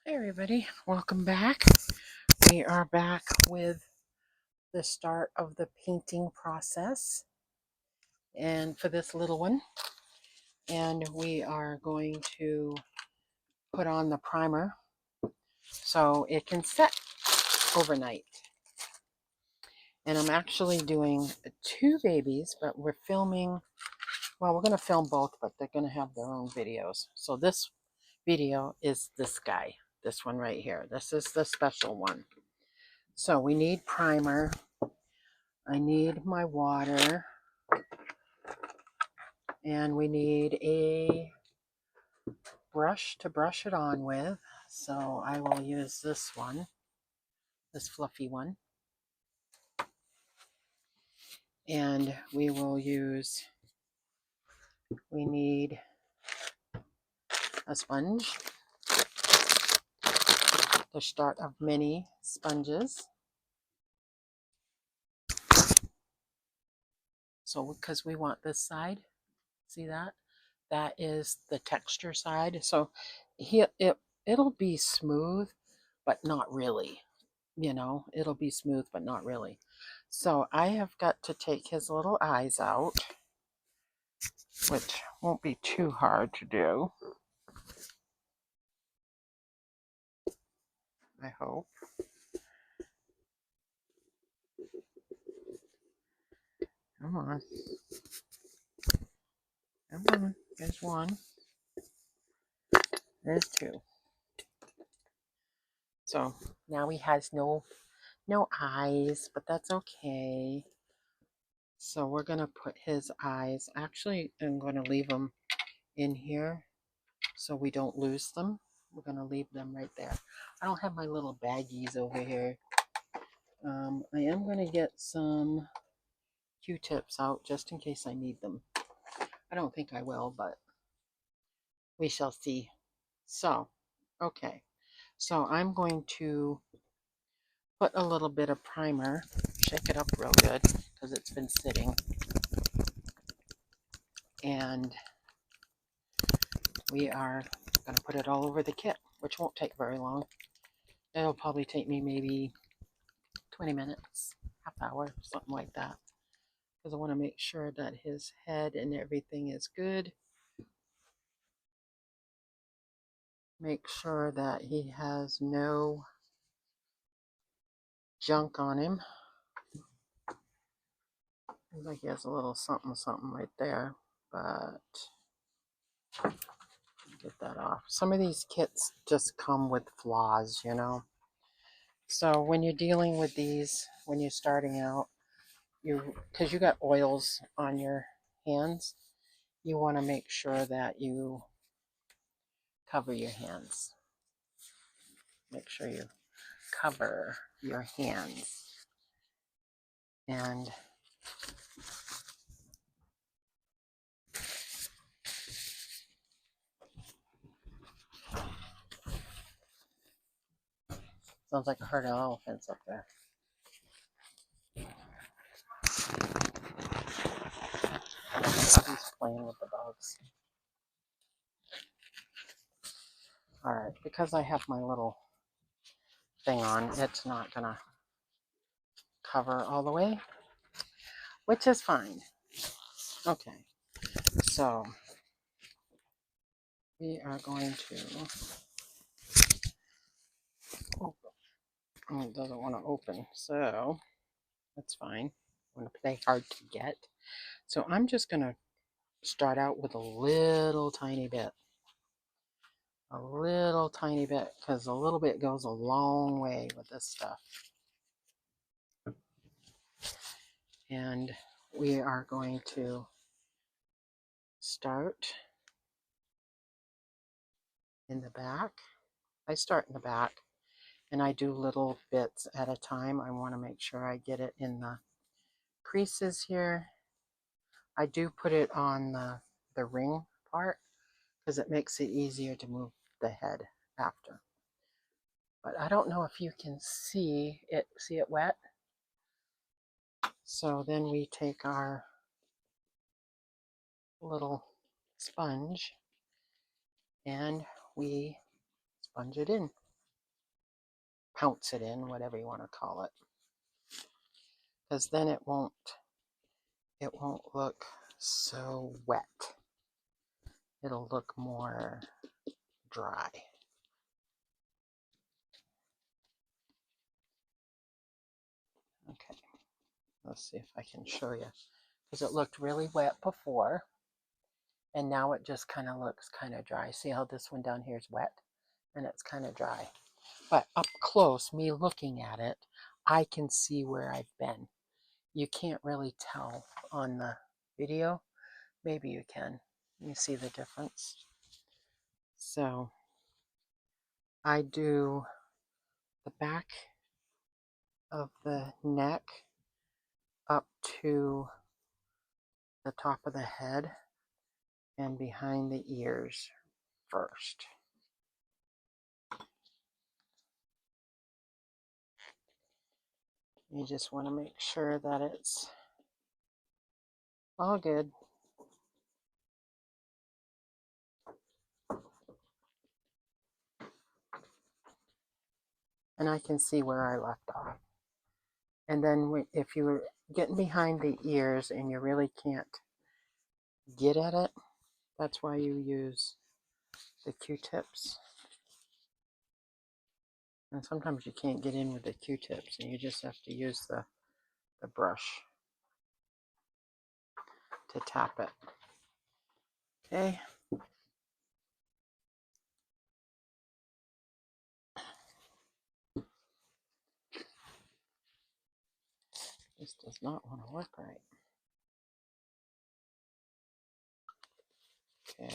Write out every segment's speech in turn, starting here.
Hey everybody, welcome back. We are back with the start of the painting process and for this little one, and we are going to put on the primer so it can set overnight. And I'm actually doing 2 babies, but we're filming, well, we're going to film both, but they're going to have their own videos. So this video is this guy, this one right here. This is the special one. So we need primer. I need my water, and we need a brush to brush it on with. So I will use this one, this fluffy one. And we will use, we need a sponge, the start of many sponges. So because we want this side, see that? That is the texture side. So it'll be smooth, but not really. You know, it'll be smooth, but not really. So I have got to take his little eyes out, which won't be too hard to do, I hope. Come on. Come on. There's one. There's 2. So now he has no eyes, but that's okay. So we're going to put his eyes, actually I'm going to leave them in here so we don't lose them. We're going to leave them right there. I don't have my little baggies over here. I am going to get some Q-tips out just in case I need them. I don't think I will, but we shall see. So, okay. So I'm going to put a little bit of primer, shake it up real good because it's been sitting. And we are going to put it all over the kit, which won't take very long. It'll probably take me maybe 20 minutes, half hour, something like that. Because I want to make sure that his head and everything is good. Make sure that he has no junk on him. Looks like he has a little something right there, but get that off. Some of these kits just come with flaws, you know. So when you're dealing with these, when you're starting out, because you got oils on your hands, you want to make sure that you cover your hands. Make sure you cover your hands. And sounds like a herd of elephants up there. He's playing with the dogs. Alright, because I have my little thing on, it's not gonna cover all the way, which is fine. Okay, so we are going to open. Oh, it doesn't want to open, so that's fine. I'm going to play hard to get. So I'm just going to start out with a little tiny bit. A little tiny bit, because a little bit goes a long way with this stuff. And we are going to start in the back. I start in the back and I do little bits at a time. I want to make sure I get it in the creases here. I do put it on the ring part because it makes it easier to move the head after. But I don't know if you can see it wet. So then we take our little sponge and we sponge it in. pounce it in, whatever you want to call it, because then it won't look so wet. It'll look more dry. Okay, let's see if I can show you, because it looked really wet before, and now it just kind of looks kind of dry. See how this one down here is wet and it's kind of dry. But up close, me looking at it, I can see where I've been. You can't really tell on the video. Maybe you can. You see the difference. So I do the back of the neck up to the top of the head and behind the ears first. You just want to make sure that it's all good. And I can see where I left off. And then if you're getting behind the ears and you really can't get at it, that's why you use the Q-tips. And sometimes you can't get in with the Q-tips and you just have to use the brush to tap it. Okay. This does not want to work right. Okay.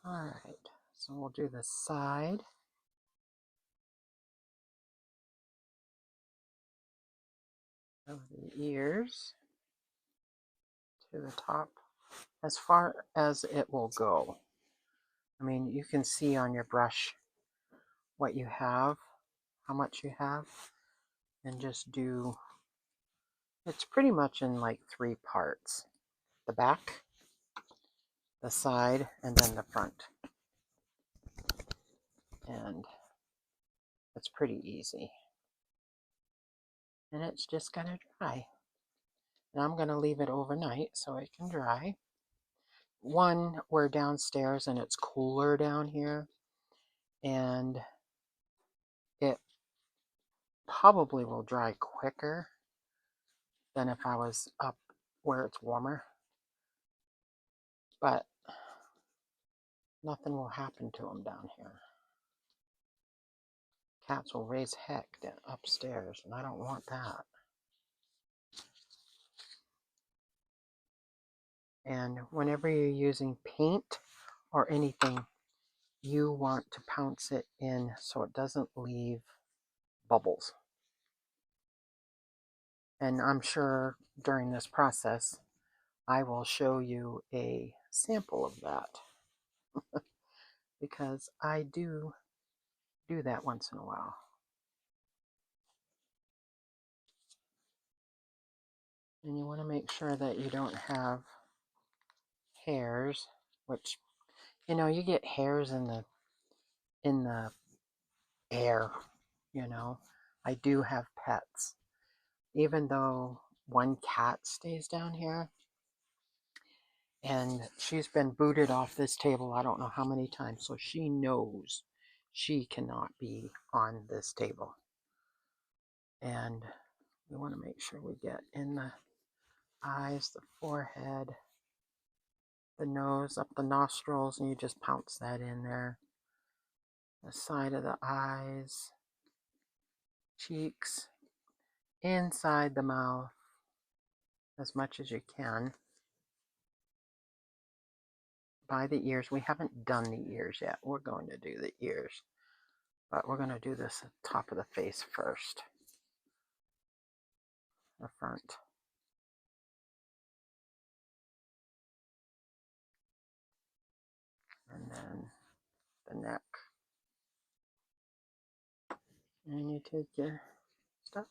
All right. So we'll do the side of the ears to the top as far as it will go. I mean, you can see on your brush what you have, how much you have, and just do, it's pretty much in like 3 parts. The back, the side, and then the front. And it's pretty easy. And it's just gonna dry. And I'm gonna leave it overnight so it can dry. One, we're downstairs and it's cooler down here, and it probably will dry quicker than if I was up where it's warmer. But nothing will happen to them down here. Cats will raise heck upstairs, and I don't want that. And whenever you're using paint or anything, you want to pounce it in so it doesn't leave bubbles. And I'm sure during this process, I will show you a sample of that because I do that once in a while. And you want to make sure that you don't have hairs, which, you know, you get hairs in the air, you know. I do have pets. Even though one cat stays down here, and she's been booted off this table I don't know how many times, so she knows she cannot be on this table. And we want to make sure we get in the eyes, the forehead, the nose, up the nostrils, and you just pounce that in there. The side of the eyes, cheeks, inside the mouth as much as you can. By the ears, we haven't done the ears yet. We're going to do the ears, but we're going to do this at the top of the face first. The front. And then the neck. And you take your stuff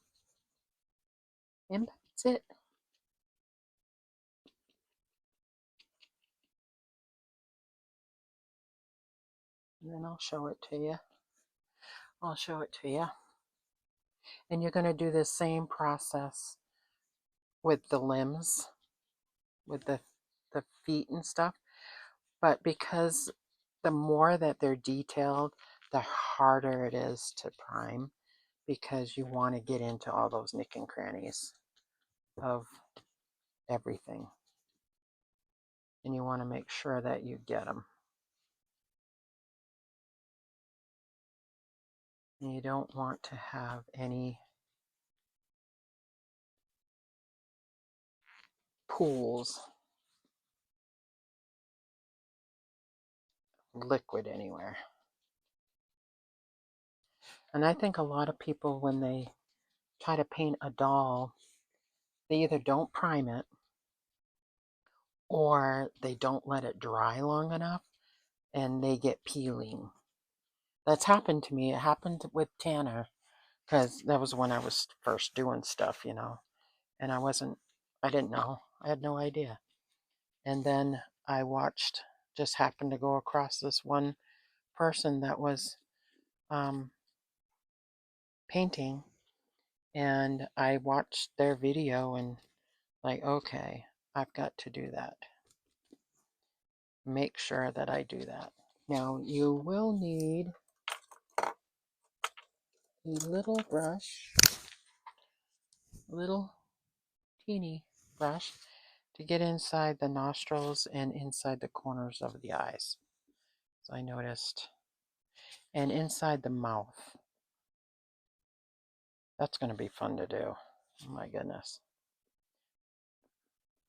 and that's it. and then I'll show it to you. I'll show it to you. And you're going to do the same process with the limbs, with the feet and stuff. But because the more that they're detailed, the harder it is to prime, because you want to get into all those nick and crannies of everything. And you want to make sure that you get them. And you don't want to have any pools, liquid anywhere. And I think a lot of people, when they try to paint a doll, they either don't prime it or they don't let it dry long enough and they get peeling. That's happened to me. It happened with Tanner, because that was when I was first doing stuff, you know, and I didn't know. I had no idea. And then I just happened to go across this one person that was painting, and I watched their video and like, okay, I've got to do that. Make sure that I do that. Now you will need a little brush, little teeny brush, to get inside the nostrils and inside the corners of the eyes. So I noticed, and inside the mouth. That's going to be fun to do. Oh my goodness.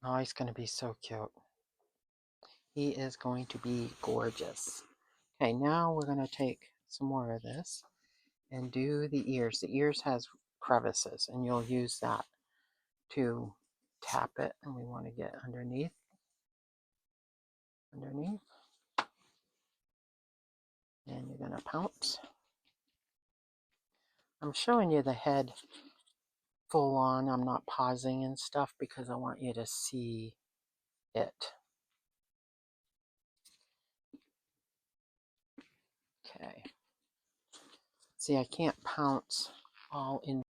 Oh, he's going to be so cute. He is going to be gorgeous. Okay, now we're going to take some more of this and do the ears. The ears has crevices, and you'll use that to tap it, and we want to get underneath, and you're going to pounce. I'm showing you the head full on. I'm not pausing and stuff because I want you to see it. Okay. See, I can't pounce all in.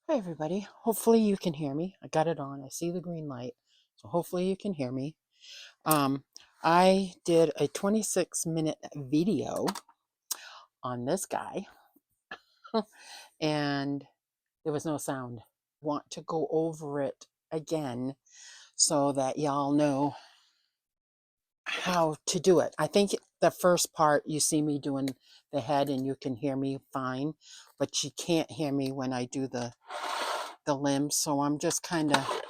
Hi everybody. Hopefully you can hear me. I got it on. I see the green light. So hopefully you can hear me. I did a 26-minute video on this guy and there was no sound. Want to go over it again so that y'all know how to do it. I think the first part you see me doing the head and you can hear me fine, but you can't hear me when I do the limbs. So I'm just kind of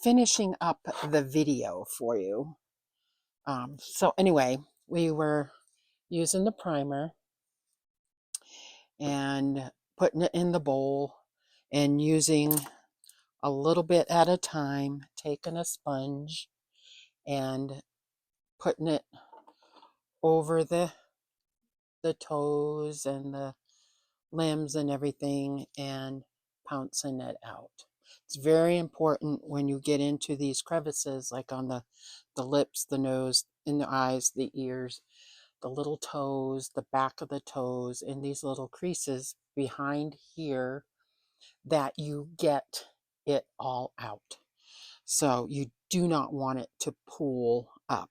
finishing up the video for you. So anyway, we were using the primer and putting it in the bowl and using a little bit at a time, taking a sponge and putting it over the toes and the limbs and everything and pouncing it out. It's very important when you get into these crevices, like on the lips, the nose, in the eyes, the ears, the little toes, the back of the toes, and these little creases behind here, that you get it all out. So you do not want it to pool up.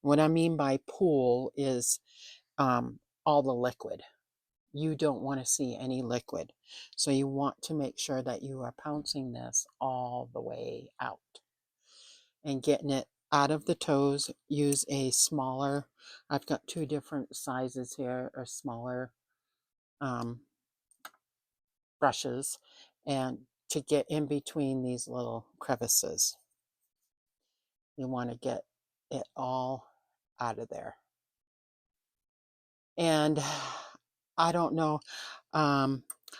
What I mean by pool is all the liquid. You don't want to see any liquid. So you want to make sure that you are pouncing this all the way out and getting it out of the toes. Use a smaller, I've got two different sizes here, or smaller brushes, and to get in between these little crevices. You want to get it all out of there. And I don't know, I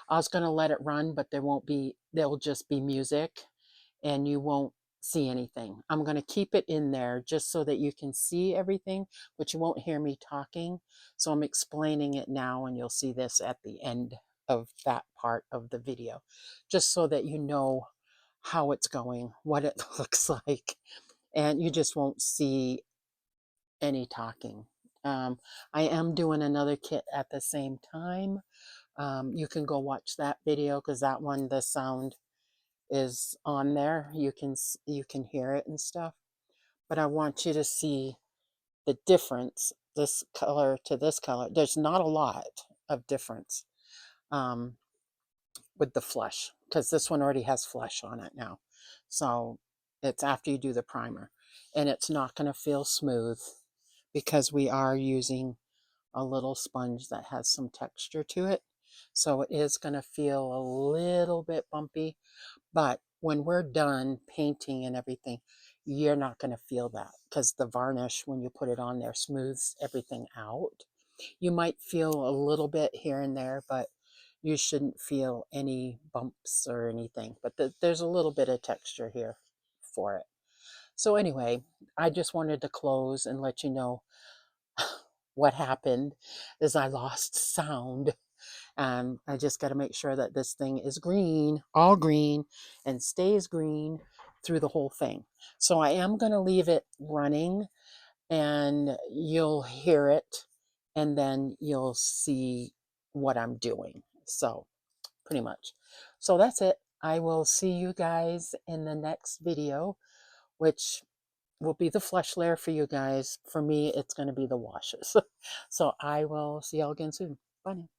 was going to let it run, but there'll just be music and you won't see anything. I'm going to keep it in there just so that you can see everything, but you won't hear me talking. So I'm explaining it now, and you'll see this at the end of that part of the video, just so that you know how it's going, what it looks like, and you just won't see any talking. I am doing another kit at the same time. You can go watch that video because that one, the sound is on there. You can hear it and stuff. But I want you to see the difference, this color to this color. There's not a lot of difference with the flush, because this one already has flush on it now. So it's after you do the primer, and it's not going to feel smooth because we are using a little sponge that has some texture to it. So it is going to feel a little bit bumpy, but when we're done painting and everything, you're not going to feel that, because the varnish, when you put it on there, smooths everything out. You might feel a little bit here and there, but you shouldn't feel any bumps or anything. But there's a little bit of texture here for it. So anyway, I just wanted to close and let you know what happened is I lost sound. I just got to make sure that this thing is green, all green, and stays green through the whole thing. So I am going to leave it running, and you'll hear it, and then you'll see what I'm doing. So pretty much. So that's it. I will see you guys in the next video, which will be the flesh layer for you guys. For me, it's going to be the washes. So I will see y'all again soon. Bye now.